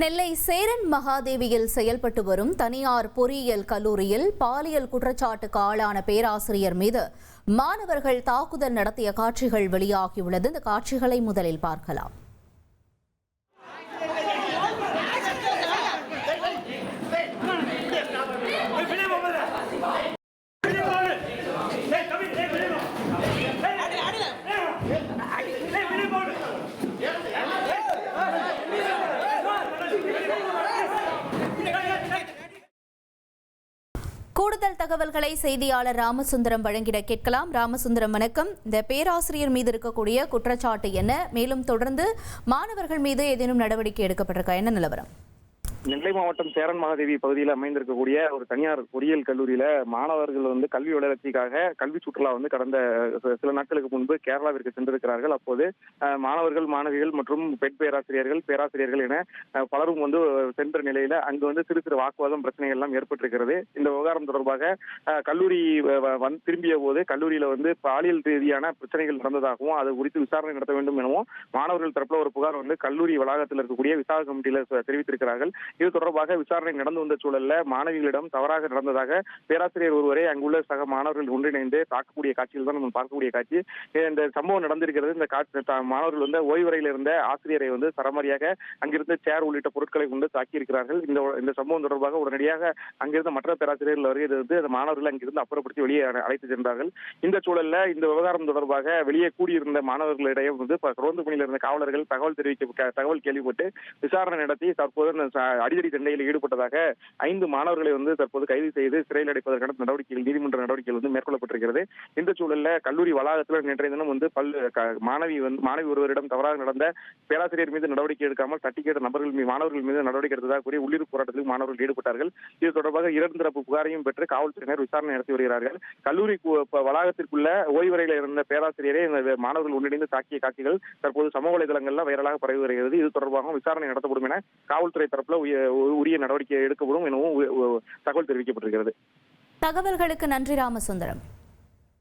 நெல்லை சேரன் மகாதேவியில் செயல்பட்டு வரும் தனியார் பொறியியல் கல்லூரியில் பாலியல் குற்றச்சாட்டுக்கு ஆளான பேராசிரியர் மீது மாணவர்கள் தாக்குதல் நடத்திய காட்சிகள் வெளியாகியுள்ளது. இந்த காட்சிகளை முதலில் பார்க்கலாம். கூடுதல் தகவல்களை செய்தியாளர் ராமசுந்தரம் வழங்கிட கேட்கலாம். ராமசுந்தரம், வணக்கம். இந்த பேராசிரியர் மீது இருக்கக்கூடிய குற்றச்சாட்டு என்ன? மேலும் தொடர்ந்து மாணவர்கள் மீது ஏதேனும் நடவடிக்கை எடுக்கப்பட்டிருக்கா? என்ன நிலவரம்? நெல்லை மாவட்டம் சேரன் மகாதேவி பகுதியில் அமைந்திருக்கக்கூடிய ஒரு தனியார் பொறியியல் கல்லூரியில மாணவர்கள் கல்வி வளர்ச்சிக்காக கல்வி சுற்றுலா கடந்த சில நாட்களுக்கு முன்பு கேரளாவிற்கு சென்றிருக்கிறார்கள். அப்போது மாணவர்கள், மாணவிகள் மற்றும் பெண் பேராசிரியர்கள் என பலரும் சென்ற நிலையில அங்கு சிறு சிறு வாக்குவாதம், பிரச்சனைகள் எல்லாம் ஏற்பட்டிருக்கிறது. இந்த விவகாரம் தொடர்பாக கல்லூரி திரும்பிய போது கல்லூரியில பாலியல் ரீதியான பிரச்சனைகள் நடந்ததாகவும் அது குறித்து விசாரணை நடத்த வேண்டும் எனவும் மாணவர்கள் தரப்புல ஒரு புகார் கல்லூரி வளாகத்தில் இருக்கக்கூடிய விசாரணை கமிட்டியில தெரிவித்திருக்கிறார்கள். இது தொடர்பாக விசாரணை நடந்து வந்த சூழல்ல மாணவிகளிடம் தவறாக நடந்ததாக பேராசிரியர் ஒருவரை அங்குள்ள சக மாணவர்கள் ஒன்றிணைந்து தாக்கக்கூடிய காட்சிகள் தான் நம்ம பார்க்கக்கூடிய காட்சி. இந்த சம்பவம் நடந்திருக்கிறது. இந்த மாணவர்கள் ஓய்வறையில் இருந்த ஆசிரியரை சரமாரியாக அங்கிருந்து சேர் உள்ளிட்ட பொருட்களை கொண்டு தாக்கியிருக்கிறார்கள். இந்த சம்பவம் தொடர்பாக உடனடியாக அங்கிருந்த மற்ற பேராசிரியர்கள் வருகிறது அந்த மாணவர்கள் அங்கிருந்து அப்புறப்படுத்தி வெளியே அழைத்து சென்றார்கள். இந்த சூழல்ல இந்த விவகாரம் தொடர்பாக வெளியே கூடியிருந்த மாணவர்களிடையே ரோந்து பணியில் இருந்த காவலர்கள் தகவல் கேள்விப்பட்டு விசாரணை நடத்தி தற்போது அடிதடி சண்டையில் ஈடுபட்டதாக 5 மாணவர்களை தற்போது கைது செய்து சிறையில் அடைப்பதற்கான நடவடிக்கைகள், நீதிமன்ற நடவடிக்கைகள் மேற்கொள்ளப்பட்டிருக்கிறது. இந்த சூழல்ல கல்லூரி வளாகத்தில் நேற்றைய தினம் மாணவி ஒருவரிடம் தவறாக நடந்த பேராசிரியர் மீது நடவடிக்கை எடுக்காமல் தட்டி கேட்ட மாணவர்கள் மீது நடவடிக்கை எடுத்ததாக கூறி உள்ளிருப்பு போராட்டத்தில் மாணவர்கள் ஈடுபட்டார்கள். இது தொடர்பாக 2 தரப்பு புகாரையும் பெற்று காவல்துறையினர் விசாரணை நடத்தி வருகிறார்கள். கல்லூரி வளாகத்திற்குள்ள ஓய்வறையில் இருந்த பேராசிரியரை மாணவர்கள் ஒன்றிணைந்து தாக்கிய காட்சிகள் தற்போது சமூக வலைதளங்கள்ல வைரலாக பரவி வருகிறது. இது தொடர்பாக விசாரணை நடத்தப்படும் என காவல்துறை தரப்புல உரிய நடவடிக்கை எடுக்கப்படும் எனவும் தகவல் தெரிவிக்கப்பட்டிருக்கிறது. தகவல்களுக்கு நன்றி ராமசுந்தரம்.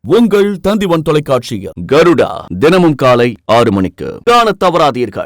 உங்கள் தந்திவன் தொலைக்காட்சியில் கருடா தினமும் காலை 6 மணிக்கு காண தவறாதீர்கள்.